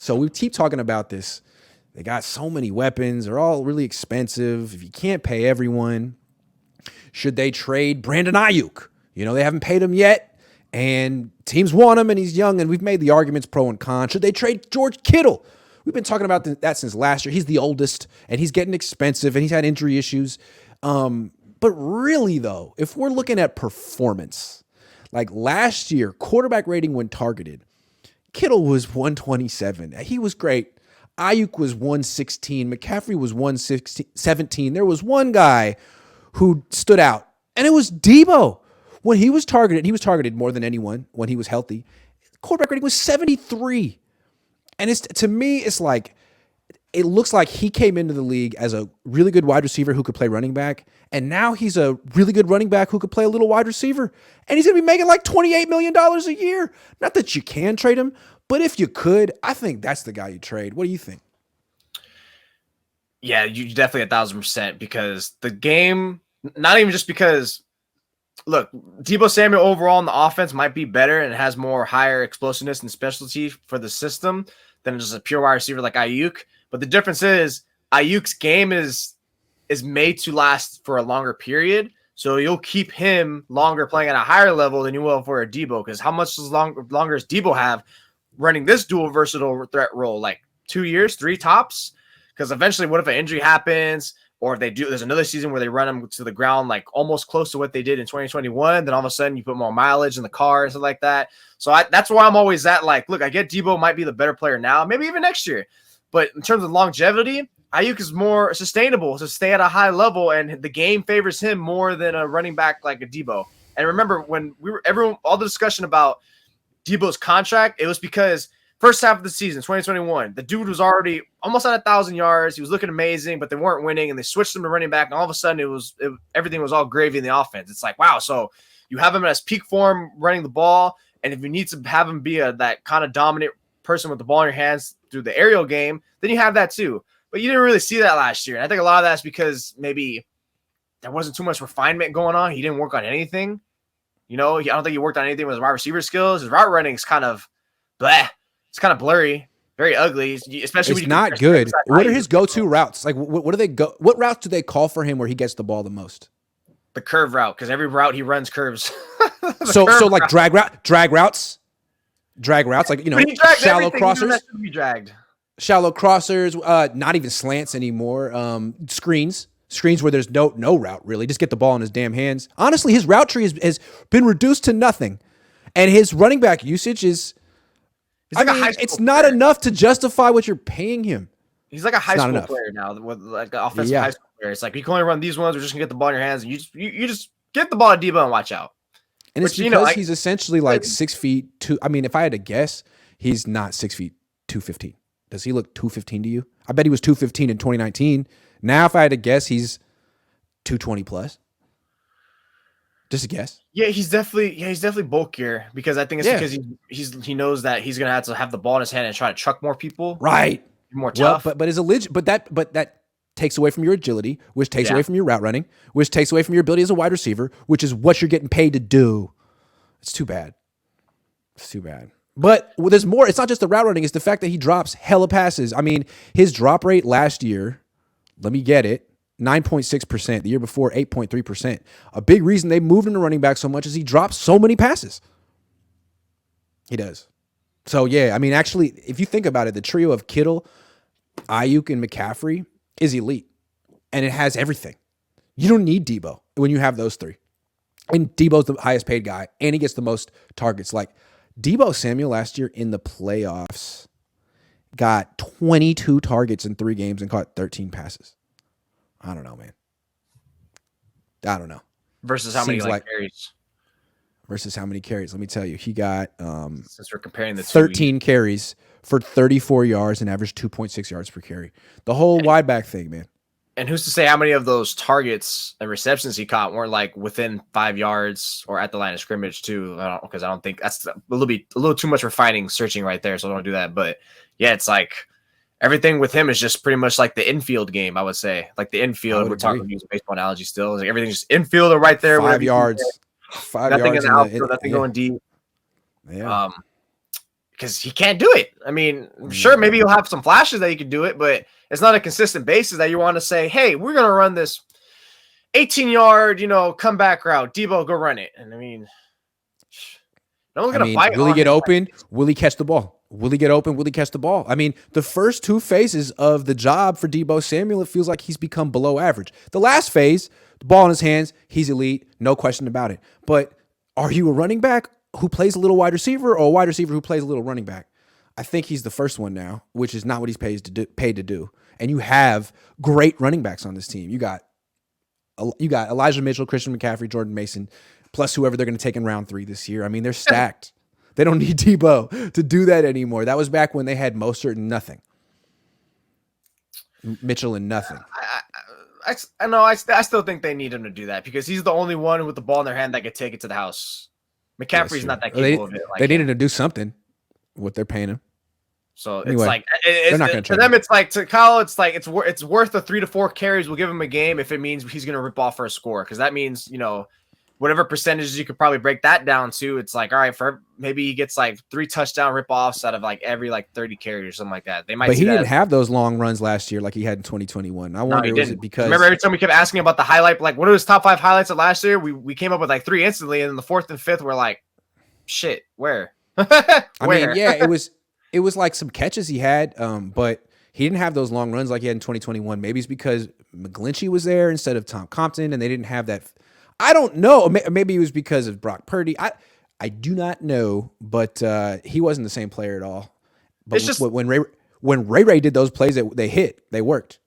So we keep talking about this. They got so many weapons. They're all really expensive. If you can't pay everyone, should they trade Brandon Ayuk? They haven't paid him yet, and teams want him, and he's young, and we've made the arguments pro and con. Should they trade George Kittle? We've been talking about that since last year. He's the oldest, and he's getting expensive, and he's had injury issues. But really, though, if we're looking at performance, like last year, quarterback rating when targeted, Kittle was 127. He was great. Ayuk was 116. McCaffrey was 117. There was one guy who stood out, and it was Deebo. When he was targeted more than anyone when he was healthy. Quarterback rating was 73. And to me, it's like, it looks like he came into the league as a really good wide receiver who could play running back. And now he's a really good running back who could play a little wide receiver. And he's going to be making like $28 million a year. Not that you can trade him, but if you could, I think that's the guy you trade. What do you think? Yeah, you definitely 1,000%, because the game, not even just because, look, Deebo Samuel overall in the offense might be better and has more higher explosiveness and specialty for the system than just a pure wide receiver like Ayuk. But the difference is Ayuk's game is made to last for a longer period. So you'll keep him longer playing at a higher level than you will for a Deebo, because how much longer does Deebo have running this dual versatile threat role? Like 2 years, 3 tops? Because eventually, what if an injury happens, or if there's another season where they run him to the ground like almost close to what they did in 2021, then all of a sudden you put more mileage in the car and stuff like that. So that's why I'm always at, like, look, I get Deebo might be the better player now, maybe even next year. But in terms of longevity, Ayuk is more sustainable to stay at a high level, and the game favors him more than a running back like a Deebo. And remember, when all the discussion about Deebo's contract, it was because first half of the season, 2021, the dude was already almost at 1,000 yards. He was looking amazing, but they weren't winning, and they switched him to running back, and all of a sudden everything was all gravy in the offense. It's like, wow, so you have him as peak form running the ball, and if you need to have him be that kind of dominant person with the ball in your hands through the aerial game, then you have that too. But you didn't really see that last year, and I think a lot of that's because maybe there wasn't too much refinement going on. He didn't work on anything. I don't think he worked on anything with his wide receiver skills. His route running is kind of blah. It's kind of blurry, very ugly, especially when it's not good. What are his go-to routes? Like, what do they go? What routes do they call for him where he gets the ball the most? The curve route, because every route he runs curves. so like drag routes, like shallow crossers. Shallow crossers, not even slants anymore. Screens where there's no route really. Just get the ball in his damn hands. Honestly, his route tree has been reduced to nothing, and his running back usage is. It's not enough to justify what you're paying him. He's like a high school player now, with like an offensive high school player. It's like, you can only run these ones. We're just gonna get the ball in your hands, and you just get the ball at Deebo and watch out. And it's because he's essentially like 6 feet 2. I mean, if I had to guess, he's not 6 feet 215. Does he look 215 to you? I bet he was 215 in 2019. Now, if I had to guess, he's 220 plus. Just a guess. Yeah, he's definitely bulkier, because I think it's because he knows that he's gonna have to have the ball in his hand and try to truck more people. Right. More tough. Well, but that takes away from your agility, which takes away from your route running, which takes away from your ability as a wide receiver, which is what you're getting paid to do. It's too bad. But there's more. It's not just the route running, it's the fact that he drops hella passes. I mean, his drop rate last year, let me get it. 9.6%. The year before, 8.3%. A big reason they moved him to running back so much is he drops so many passes. He does. So, yeah, I mean, actually, if you think about it, the trio of Kittle, Ayuk, and McCaffrey is elite. And it has everything. You don't need Deebo when you have those three. And Deebo's the highest paid guy, and he gets the most targets. Like, Deebo Samuel last year in the playoffs got 22 targets in 3 games and caught 13 passes. I don't know, man. I don't know. Versus how many carries? Versus how many carries? Let me tell you. He got since we're comparing the 13 carries for 34 yards and averaged 2.6 yards per carry. The whole wide back thing, man. And who's to say how many of those targets and receptions he caught weren't like within 5 yards or at the line of scrimmage too? Because I don't think that's a little too much refining searching right there. So I don't do that. But yeah, it's like everything with him is just pretty much like the infield game, I would say. Like the infield, we're talking using baseball analogy still. Like everything's just infield or right there. 5 yards. 5 nothing yards in the outfield, nothing going deep. Yeah. because he can't do it. I mean, sure, maybe you'll have some flashes that you can do it, but it's not a consistent basis that you want to say, hey, we're going to run this 18-yard, comeback route. Deebo, go run it. And I mean, no one's going to bite. Will he get open? Will he catch the ball? Will he get open? Will he catch the ball? I mean, the first 2 phases of the job for Deebo Samuel, it feels like he's become below average. The last phase, the ball in his hands, he's elite, no question about it. But are you a running back who plays a little wide receiver or a wide receiver who plays a little running back? I think he's the first one now, which is not what he's paid to do. And you have great running backs on this team. You got Elijah Mitchell, Christian McCaffrey, Jordan Mason, plus whoever they're going to take in round 3 this year. I mean, they're stacked. They don't need Deebo to do that anymore. That was back when they had Mostert and nothing. Mitchell and nothing. I know. I still think they need him to do that because he's the only one with the ball in their hand that could take it to the house. McCaffrey's not that capable of it. They needed to do something. What they're paying him. So anyway, it's like they're not going to for them. It's like to Kyle. It's like it's worth the 3 to 4 carries. We'll give him a game if it means he's going to rip off for a score because that means whatever percentages you could probably break that down to. It's like all right for maybe he gets like 3 touchdown rip offs out of like every 30 carries or something like that. They might. But he didn't have those long runs last year like he had in 2021. I wonder was it because remember every time we kept asking about the highlight, like what are his top 5 highlights of last year? We came up with like 3 instantly, and then the 4th and 5th we're like, shit, where? I mean, yeah, it was like some catches he had, but he didn't have those long runs like he had in 2021. Maybe it's because McGlinchey was there instead of Tom Compton, and they didn't have that. I don't know. Maybe it was because of Brock Purdy. I do not know, but he wasn't the same player at all. But it's just when Ray did those plays that they worked.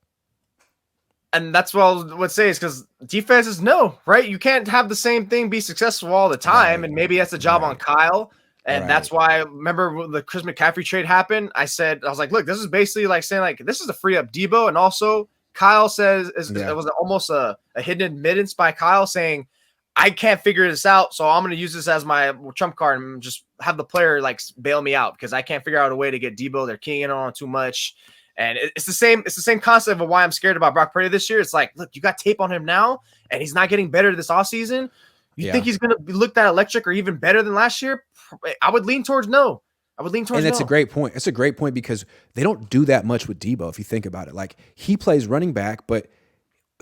And that's what I would say is because defenses know, right? You can't have the same thing be successful all the time. Right. And maybe that's a job on Kyle. And that's why, remember when the Chris McCaffrey trade happened, I was like, look, this is basically like saying like, this is a free up Deebo. And also Kyle says it was almost a hidden admittance by Kyle saying, I can't figure this out. So I'm going to use this as my trump card and just have the player like bail me out because I can't figure out a way to get Deebo. They're keying in on too much. And it's the same concept of why I'm scared about Brock Purdy this year. It's like, look, you got tape on him now, and he's not getting better this offseason. You think he's going to be looked at electric or even better than last year? I would lean towards no. And that's a great point. It's a great point because they don't do that much with Deebo if you think about it. Like he plays running back, but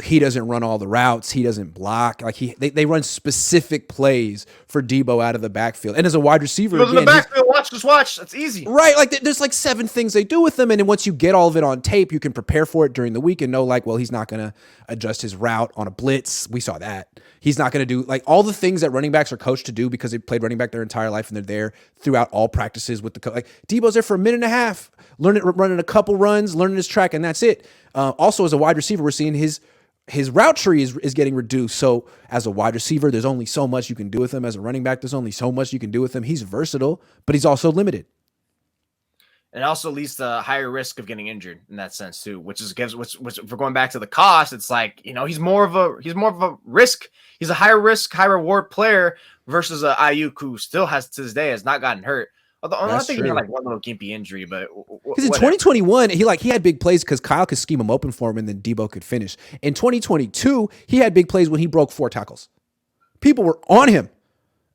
he doesn't run all the routes. He doesn't block. Like they run specific plays for Deebo out of the backfield. And as a wide receiver, he goes in the backfield, watch. That's easy. Right. Like there's like 7 things they do with him. And then once you get all of it on tape, you can prepare for it during the week and know like, well, he's not going to adjust his route on a blitz. We saw that. He's not going to do like all the things that running backs are coached to do because they played running back their entire life and they're there throughout all practices with the coach. Like Deebo's there for a minute and a half, running a couple runs, learning his track, and that's it. Also, as a wide receiver, we're seeing his route tree is getting reduced. So as a wide receiver, there's only so much you can do with him. As a running back, there's only so much you can do with him. He's versatile, but he's also limited. And it also leads to a higher risk of getting injured in that sense too, which if we're going back to the cost, it's like, he's more of a risk. He's a higher risk, high reward player versus a Ayuk who still has not gotten hurt. Although I think he had like one little gimpy injury, but because in 2021 he had big plays because Kyle could scheme him open for him and then Deebo could finish. In 2022 he had big plays when he broke 4 tackles. People were on him.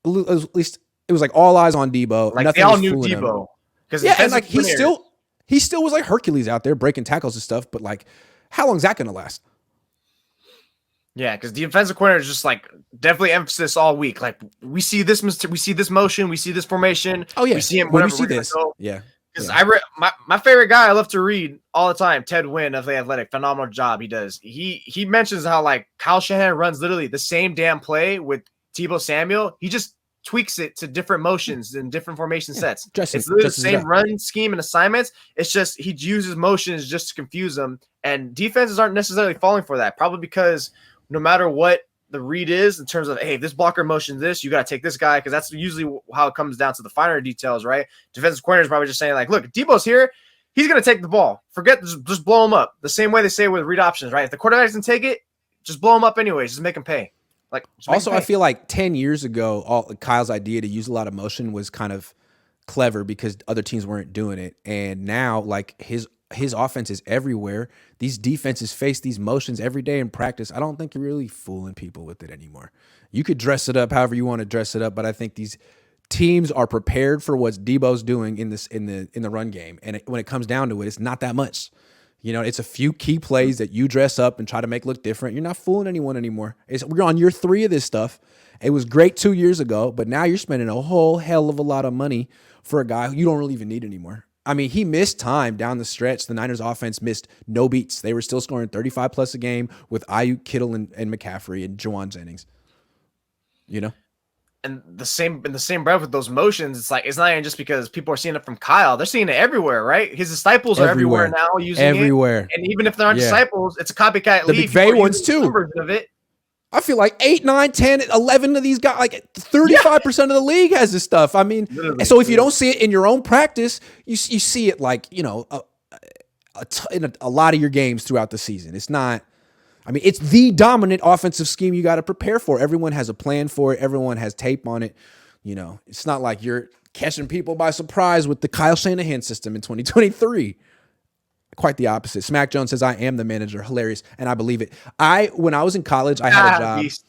At least it was like all eyes on Deebo. Like they all knew Deebo. And like he still was like Hercules out there breaking tackles and stuff. But like, how long is that going to last? Yeah, because the defensive coordinator is just like definitely emphasis all week. Like we see this motion, we see this formation. Oh yeah, we see him. When we see this, yeah. Because I read my favorite guy I love to read all the time, Ted Wynn of The Athletic. Phenomenal job he does. He mentions how like Kyle Shanahan runs literally the same damn play with Deebo Samuel. He just tweaks it to different motions and different formation sets. It's literally the same run scheme and assignments. It's just he uses motions just to confuse them. And defenses aren't necessarily falling for that, probably because no matter what the read is in terms of, hey, this blocker motion this, you got to take this guy, because that's usually how it comes down to the finer details, right? Defensive coordinator is probably just saying, like, look, Deebo's here. He's going to take the ball. Forget, just blow him up. The same way they say with read options, right? If the quarterback doesn't take it, just blow him up anyways. Just make him pay. Also, I feel like 10 years ago, Kyle's idea to use a lot of motion was kind of clever because other teams weren't doing it. And now, like, his offense is everywhere. These defenses face these motions every day in practice. I don't think you're really fooling people with it anymore. You could dress it up however you want to dress it up, but I think these teams are prepared for what Deebo's doing in the run game, and when it comes down to it, it's not that much. You know, it's a few key plays that you dress up and try to make look different. You're not fooling anyone anymore. We're on year 3 of this stuff. It was great 2 years ago, but now you're spending a whole hell of a lot of money for a guy who you don't really even need anymore. I mean, he missed time down the stretch. The Niners offense missed no beats. They were still scoring 35 plus a game with Ayuk, Kittle, and McCaffrey and Juwan Jennings. You know? And in the same breath with those motions, it's like it's not even just because people are seeing it from Kyle; they're seeing it everywhere, right? His disciples are everywhere now using it. And even if they're not disciples, it's a copycat. The McVay ones too. Of it. I feel like 8, 9, 10, 11 of these guys, like 35% of the league has this stuff. I mean, so if you don't see it in your own practice, you see it like, you know, in a lot of your games throughout the season. It's not. I mean, it's the dominant offensive scheme you got to prepare for. Everyone has a plan for it. Everyone has tape on it. You know, it's not like you're catching people by surprise with the Kyle Shanahan system in 2023. Quite the opposite. Smack Jones says, I am the manager. Hilarious. And I believe it. When I was in college, I had a job. Beast.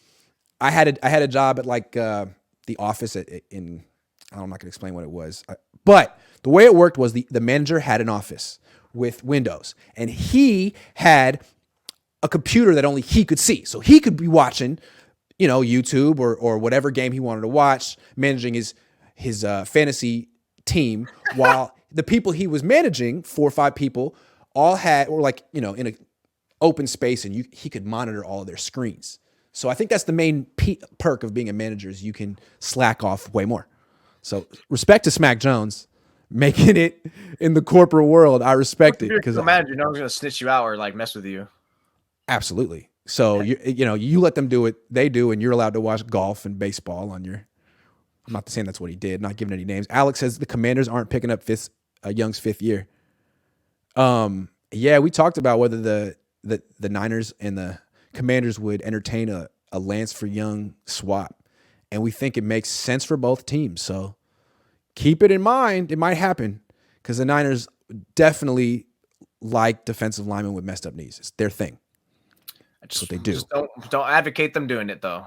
I had a job at like the office I'm not going to explain what it was. But the way it worked was the manager had an office with windows. And he had a computer that only he could see. So he could be watching, you know, YouTube or whatever game he wanted to watch, managing his fantasy team, while the people he was managing, 4 or 5 people, all were like, you know, in an open space, and he could monitor all of their screens. So I think that's the main perk of being a manager is you can slack off way more. So respect to Smack Jones making it in the corporate world. I respect it because manager, no one's gonna snitch you out or like mess with you. Absolutely. So you let them do it, they do, and you're allowed to watch golf and baseball on your. I'm not saying that's what he did. Not giving any names. Alex says the Commanders aren't picking up Young's 5th year. Yeah, we talked about whether the Niners and the Commanders would entertain a Lance for Young swap, and we think it makes sense for both teams. So keep it in mind. It might happen because the Niners definitely like defensive linemen with messed up knees. It's their thing. That's what they do. Just don't advocate them doing it though.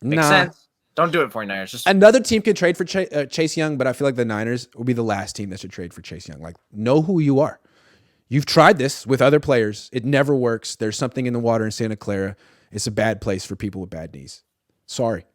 Makes sense. Don't do it for Niners. Just another team could trade for Chase Young, but I feel like the Niners will be the last team that should trade for Chase Young. Like, know who you are. You've tried this with other players. It never works. There's something in the water in Santa Clara. It's a bad place for people with bad knees. Sorry.